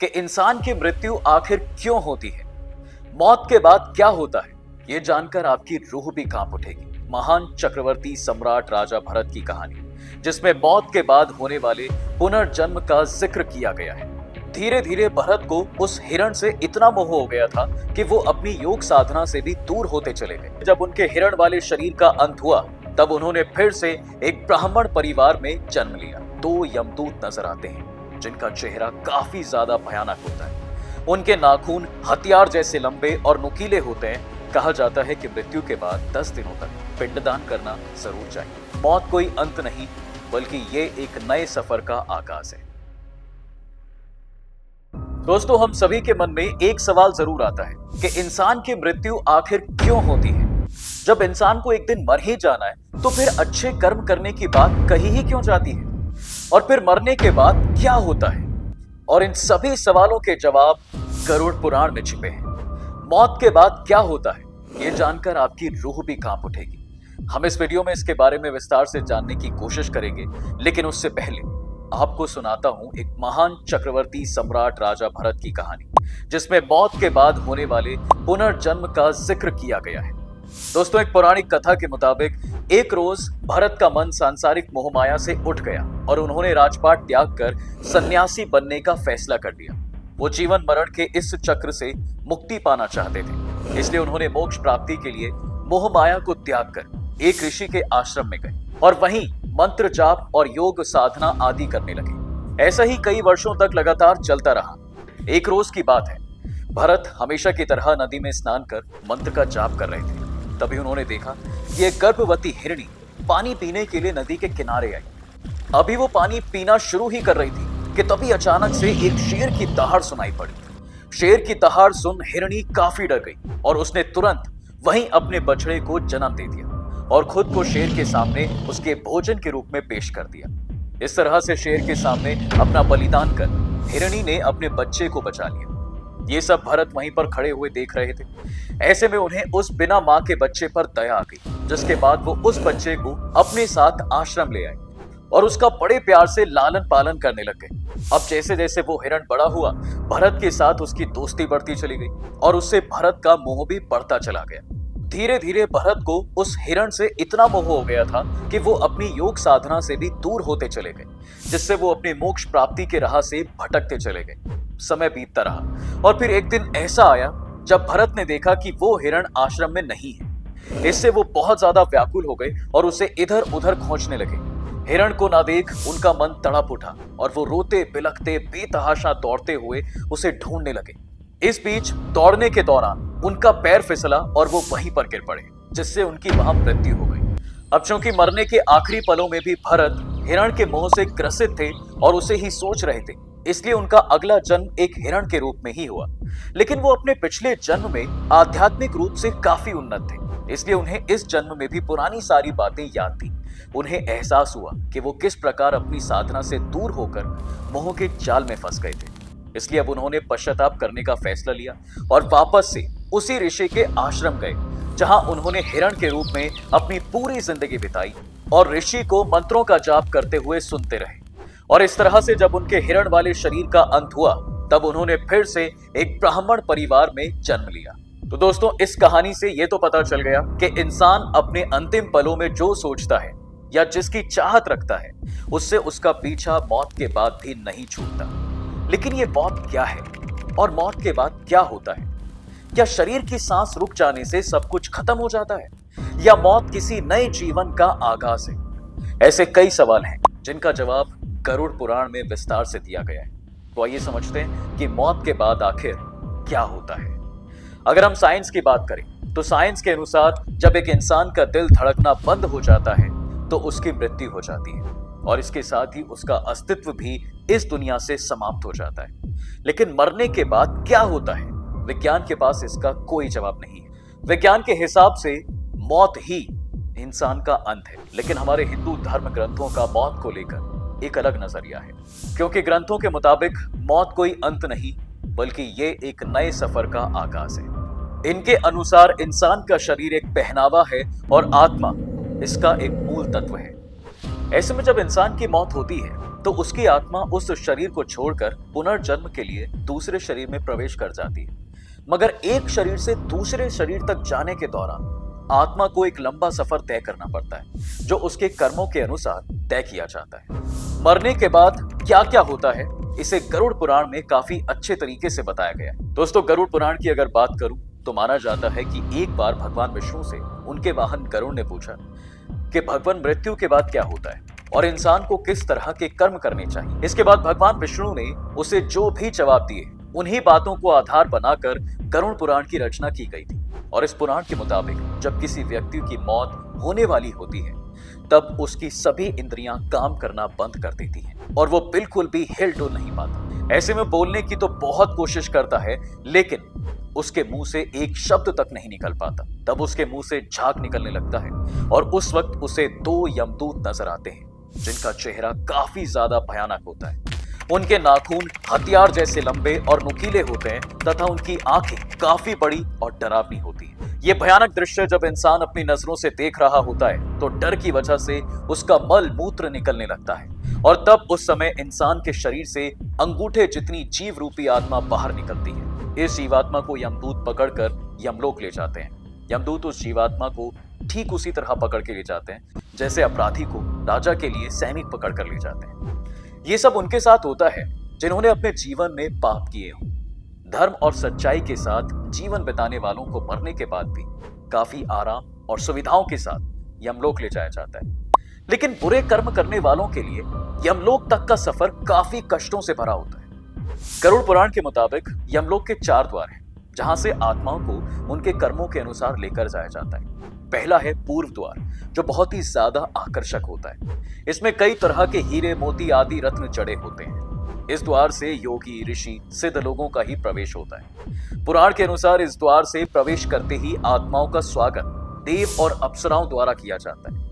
कि इंसान की मृत्यु आखिर क्यों होती है, मौत के बाद क्या होता है, ये जानकर आपकी रूह भी कांप उठेगी। महान चक्रवर्ती सम्राट राजा भरत की कहानी, जिसमें मौत के बाद होने वाले पुनर्जन्म का जिक्र किया गया है। धीरे धीरे भरत को उस हिरण से इतना मोह हो गया था कि वो अपनी योग साधना से भी दूर होते चले गए। जब उनके हिरण वाले शरीर का अंत हुआ, तब उन्होंने फिर से एक ब्राह्मण परिवार में जन्म लिया। दो यमदूत नजर आते हैं, जिनका चेहरा काफी ज्यादा भयानक होता है। उनके नाखून हथियार जैसे लंबे और नुकीले होते हैं। कहा जाता है कि मृत्यु के बाद 10 दिनों तक पिंडदान करना जरूर चाहिए। मौत कोई अंत नहीं, बल्कि ये एक नए सफर का आगाज है। दोस्तों, हम सभी के मन में एक सवाल जरूर आता है कि इंसान की मृत्यु आखिर क्यों होती है। जब इंसान को एक दिन मर ही जाना है, तो फिर अच्छे कर्म करने की बात कही ही क्यों जाती है, और फिर मरने के बाद क्या होता है? और इन सभी सवालों के जवाब गरुड़ पुराण में छिपे हैं। मौत के बाद क्या होता है, ये जानकर आपकी रूह भी कांप उठेगी। हम इस वीडियो में इसके बारे में विस्तार से जानने की कोशिश करेंगे, लेकिन उससे पहले आपको सुनाता हूं एक महान चक्रवर्ती सम्राट राजा भरत की कहानी, जिसमें मौत के बाद होने वाले पुनर्जन्म का जिक्र किया गया है। दोस्तों, एक पौराणिक कथा के मुताबिक एक रोज भरत का मन सांसारिक मोहमाया से उठ गया और उन्होंने राजपाट त्याग कर सन्यासी बनने का फैसला कर लिया। वो जीवन मरण के इस चक्र से मुक्ति पाना चाहते थे, इसलिए उन्होंने मोक्ष प्राप्ति के लिए मोहमाया को त्याग कर एक ऋषि के आश्रम में गए और वहीं मंत्र जाप और योग साधना आदि करने लगे। ऐसा ही कई वर्षों तक लगातार चलता रहा। एक रोज की बात है, भरत हमेशा की तरह नदी में स्नान कर मंत्र का जाप कर रहे थे। तभी उन्होंने देखा कि एक गर्भवती हिरणी पानी पीने के लिए नदी के किनारे आई। अभी वो पानी पीना शुरू ही कर रही थी कि तभी अचानक से एक शेर की दहाड़ सुनाई पड़ी। शेर की दहाड़ सुन हिरणी काफी डर गई और उसने तुरंत वहीं अपने बछड़े को जन्म दे दिया और खुद को शेर के सामने उसके भोजन के रूप में पेश कर दिया। इस तरह से शेर के सामने अपना बलिदान कर हिरणी ने अपने बच्चे को बचा लिया। ये सब भरत वहीं पर खड़े हुए देख रहे थे। ऐसे में उन्हें उस बिना मां के बच्चे पर दया आ गई, जिसके बाद वो उस बच्चे को अपने साथ आश्रम ले आए और उसका बड़े प्यार से लालन पालन करने लग गए। अब जैसे जैसे वो हिरण बड़ा हुआ, भरत के साथ उसकी दोस्ती बढ़ती चली गई और उससे भरत का मोह भी बढ़ता चला गया। धीरे धीरे भरत को उस हिरण से इतना मोह हो गया था कि वो अपनी योग साधना से भी दूर होते चले गए, जिससे वो अपनी मोक्ष प्राप्ति के राह से भटकते चले गए। समय बीतता रहा और फिर एक दिन ऐसा आया जब भरत ने देखा कि वो हिरण आश्रम में नहीं है। इससे वो बहुत ज्यादा व्याकुल हो गए और उसे इधर उधर खोजने लगे। हिरण को ना देख उनका मन तड़प उठा और वो रोते बिलखते बेतहाशा दौड़ते हुए उसे ढूंढने लगे। इस बीच दौड़ने के दौरान उनका पैर फिसला और वो वहीं पर गिर पड़े, जिससे उनकी वहां मृत्यु हो गई। अब चूंकि मरने के आखिरी पलों में भी भरत हिरण के मोह से ग्रसित थे और उसे ही सोच रहे थे, इसलिए उनका अगला जन्म एक हिरण के रूप में ही हुआ। लेकिन वो अपने पिछले जन्म में आध्यात्मिक रूप से काफी उन्नत थे, इसलिए उन्हें इस जन्म में भी पुरानी सारी बातें याद थी। उन्हें एहसास हुआ कि वो किस प्रकार अपनी साधना से दूर होकर मोह के जाल में फंस गए थे। इसलिए अब उन्होंने पश्चाताप करने का फैसला लिया और वापस से उसी ऋषि के आश्रम गए, जहां उन्होंने हिरण के रूप में अपनी पूरी जिंदगी बिताई और ऋषि को मंत्रों का जाप करते हुए सुनते रहे। और इस तरह से जब उनके हिरण वाले शरीर का अंत हुआ, तब उन्होंने फिर से एक ब्राह्मण परिवार में जन्म लिया। तो दोस्तों, इस कहानी से ये तो पता चल गया कि इंसान अपने अंतिम पलों में जो सोचता है या जिसकी चाहत रखता है, उससे उसका पीछा मौत के बाद भी नहीं छूटता। लेकिन ये मौत क्या है और मौत के बाद क्या होता है? क्या शरीर की सांस रुक जाने से सब कुछ खत्म हो जाता है, या मौत किसी नए जीवन का आगाज है? ऐसे कई सवाल हैं जिनका जवाब गरुड़ पुराण में विस्तार से दिया गया है। तो आइए समझते हैं कि मौत के बाद आखिर क्या होता है। अगर हम साइंस की बात करें, तो साइंस के अनुसार जब एक इंसान का दिल धड़कना बंद हो जाता है, तो उसकी मृत्यु हो जाती है और इसके साथ ही उसका अस्तित्व भी इस दुनिया से समाप्त हो जाता है। लेकिन मरने के बाद क्या होता है, विज्ञान के पास इसका कोई जवाब नहीं है। विज्ञान के हिसाब से मौत ही इंसान का अंत है, लेकिन हमारे हिंदू धर्म ग्रंथों का मौत को लेकर एक अलग नजरिया है, क्योंकि ग्रंथों के मुताबिक मौत कोई अंत नहीं, बल्कि ये एक नए सफर का आगाज है। इनके अनुसार इंसान का शरीर एक पहनावा है और आत्मा इसका एक मूल तत्व है। ऐसे में जब इंसान की मौत होती है, तो उसकी आत्मा उस शरीर को छोड़कर पुनर्जन्म के लिए दूसरे शरीर में प्रवेश कर जाती है। मगर एक शरीर से दूसरे शरीर तक जाने के दौरान आत्मा को एक लंबा सफर तय करना पड़ता है, जो उसके कर्मों के अनुसार तय किया जाता है। मरने के बाद क्या क्या होता है, इसे गरुड़ पुराण में काफी अच्छे तरीके से बताया गया है। दोस्तों, गरुड़ पुराण की अगर बात करूं तो माना जाता है कि एक बार भगवान विष्णु से उनके वाहन गरुड़ ने पूछा कि भगवान मृत्यु के बाद क्या होता है और इंसान को किस तरह के कर्म करने चाहिए। इसके बाद भगवान विष्णु ने उसे जो भी जवाब दिए, उन्हीं बातों को आधार बनाकर गरुड़ पुराण की रचना की गई थी। और इस पुराण के मुताबिक जब किसी व्यक्ति की मौत होने वाली होती है, तब उसकी सभी इंद्रियां काम करना बंद कर देती हैं और वो बिल्कुल भी हिल डुल नहीं पाता। ऐसे में बोलने की तो बहुत कोशिश करता है, लेकिन उसके मुंह से एक शब्द तक नहीं निकल पाता। तब उसके मुंह से झाग निकलने लगता है और उस वक्त उसे 2 यमदूत नजर आते हैं, जिनका चेहरा काफी ज्यादा भयानक होता है। उनके नाखून हथियार जैसे लंबे और नुकीले होते हैं तथा उनकी आंखें काफी बड़ी और डरावनी होती हैं। ये भयानक दृश्य जब इंसान अपनी नजरों से देख रहा होता है तो डर की वजह से उसका मल मूत्र निकलने लगता है और तब उस समय इंसान के शरीर से अंगूठे जितनी जीव रूपी आत्मा बाहर निकलती है। इस जीवात्मा को यमदूत पकड़कर यमलोक ले जाते हैं। यमदूत उस जीवात्मा को ठीक उसी तरह पकड़ के ले जाते हैं जैसे अपराधी को राजा के लिए सैनिक पकड़ कर ले जाते हैं। ये सब उनके साथ होता है जिन्होंने अपने जीवन में पाप किए हों। धर्म और सच्चाई के साथ जीवन बिताने वालों को मरने के बाद भी काफी आराम और सुविधाओं के साथ यमलोक ले जाया जाता है। लेकिन बुरे कर्म करने वालों के लिए यमलोक तक का सफर काफी कष्टों से भरा होता है। गरुड़ पुराण के मुताबिक यमलोक के 4 द्वार हैं, जहां से आत्माओं को उनके कर्मों के अनुसार लेकर जाया जाता है। पहला है पूर्व द्वार, जो बहुत ही ज्यादा आकर्षक होता है। इसमें कई तरह के हीरे मोती आदि रत्न जड़े होते हैं। इस द्वार से योगी, ऋषि, सिद्ध लोगों का ही प्रवेश होता है। पुराण के अनुसार इस द्वार से प्रवेश करते ही आत्माओं का स्वागत देव और अप्सराओं द्वारा किया जाता है।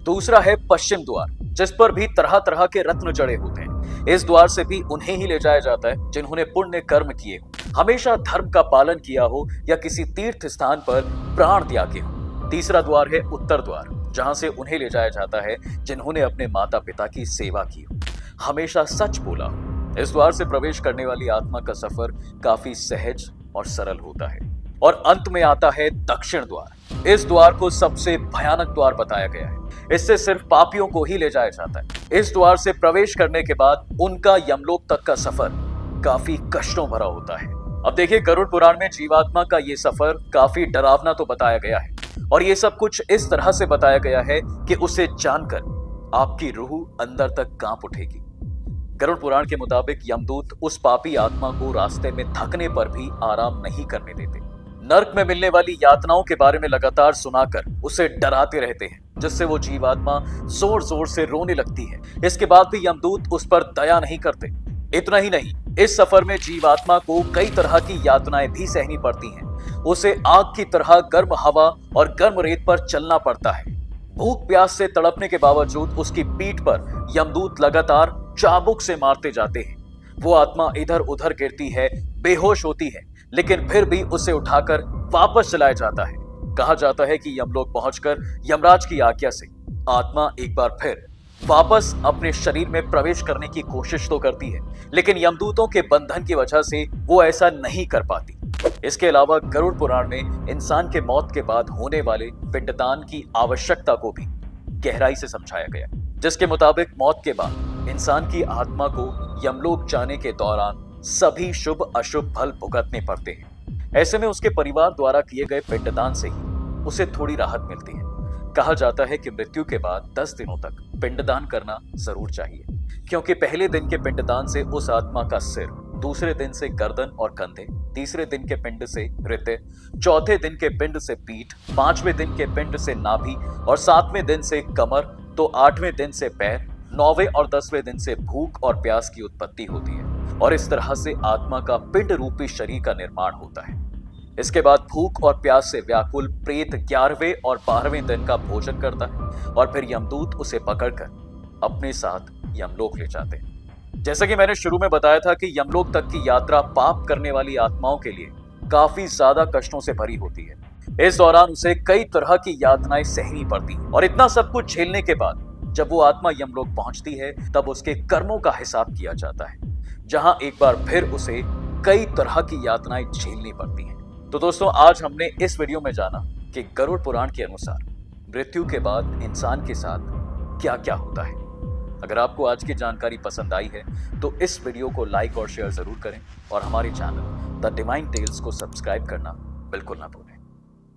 दूसरा है पश्चिम द्वार, जिस पर भी तरह तरह के रत्न जड़े होते हैं। इस द्वार से भी उन्हें ही ले जाया जाता है जिन्होंने पुण्य कर्म किए हो, हमेशा धर्म का पालन किया हो या किसी तीर्थ स्थान पर प्राण त्यागे हो। तीसरा द्वार है उत्तर द्वार, जहां से उन्हें ले जाया जाता है जिन्होंने अपने माता पिता की सेवा की हो, हमेशा सच बोला हो। इस द्वार से प्रवेश करने वाली आत्मा का सफर काफी सहज और सरल होता है। और अंत में आता है दक्षिण द्वार। इस द्वार को सबसे भयानक द्वार बताया गया है। इससे सिर्फ पापियों को ही ले जाया जाता है। इस द्वार से प्रवेश करने के बाद उनका यमलोक तक का सफर काफी कष्टों भरा होता है। अब देखिए, गरुड़ पुराण में जीवात्मा का ये सफर काफी डरावना तो बताया गया है, और ये सब कुछ इस तरह से बताया गया है कि उसे जानकर आपकी रूह अंदर तक कांप उठेगी। गरुड़ पुराण के मुताबिक यमदूत उस पापी आत्मा को रास्ते में थकने पर भी आराम नहीं करने देते। नर्क में मिलने वाली यातनाओं के बारे में लगातार सुनाकर उसे डराते रहते हैं, जिससे वो जीवात्मा जोर जोर से रोने लगती है। इसके बाद भी यमदूत उस पर दया नहीं करते। इतना ही नहीं, इस सफर में जीवात्मा को कई तरह की यातनाएं भी सहनी पड़ती हैं। उसे आग की तरह गर्म हवा और गर्म रेत पर चलना पड़ता है। भूख प्यास से तड़पने के बावजूद उसकी पीठ पर यमदूत लगातार चाबुक से मारते जाते हैं। वो आत्मा इधर उधर गिरती है, बेहोश होती है, लेकिन फिर भी उसे उठाकर वापस चलाया जाता है। कहा जाता है कि यमलोक पहुंचकर यमराज की आज्ञा से आत्मा एक बार फिर वापस अपने शरीर में प्रवेश करने की कोशिश तो करती है, लेकिन यमदूतों के बंधन की वजह से वो ऐसा नहीं कर पाती। इसके अलावा गरुड़ पुराण में इंसान के मौत के बाद होने वाले पिंडदान की आवश्यकता को भी गहराई से समझाया गया, जिसके मुताबिक मौत के बाद इंसान की आत्मा को यमलोक जाने के दौरान सभी शुभ अशुभ फल भुगतने पड़ते हैं। ऐसे में उसके परिवार द्वारा किए गए पिंडदान से ही उसे थोड़ी राहत मिलती है। कहा जाता है कि मृत्यु के बाद 10 दिनों तक पिंडदान करना जरूर चाहिए, क्योंकि पहले दिन के पिंडदान से उस आत्मा का सिर, दूसरे दिन से गर्दन और कंधे, तीसरे दिन के पिंड से हृदय, चौथे दिन के पिंड से पीठ, 5वें दिन के पिंड से नाभि और 7वें दिन से कमर, तो 8वें दिन से पैर, 9वें और 10वें दिन से भूख और प्यास की उत्पत्ति होती है। और इस तरह से आत्मा का पिंड रूपी शरीर का निर्माण होता है। इसके बाद भूख और प्यास से व्याकुल प्रेत 11वें और 12वें दिन का भोजन करता है और फिर यमदूत उसे पकड़कर अपने साथ यमलोक ले जाते हैं। जैसा कि मैंने शुरू में बताया था कि यमलोक तक की यात्रा पाप करने वाली आत्माओं के लिए काफी ज्यादा कष्टों से भरी होती है। इस दौरान उसे कई तरह की यातनाएं सहनी पड़ती हैं और इतना सब कुछ झेलने के बाद जब वो आत्मा यमलोक पहुंचती है तब उसके कर्मों का हिसाब किया जाता है, जहां एक बार फिर उसे कई तरह की यातनाएं झेलनी पड़ती हैं। तो दोस्तों, आज हमने इस वीडियो में जाना कि गरुड़ पुराण के अनुसार मृत्यु के बाद इंसान के साथ क्या क्या होता है। अगर आपको आज की जानकारी पसंद आई है तो इस वीडियो को लाइक और शेयर जरूर करें और हमारे चैनल द डिवाइन टेल्स को सब्सक्राइब करना बिल्कुल ना भूलें।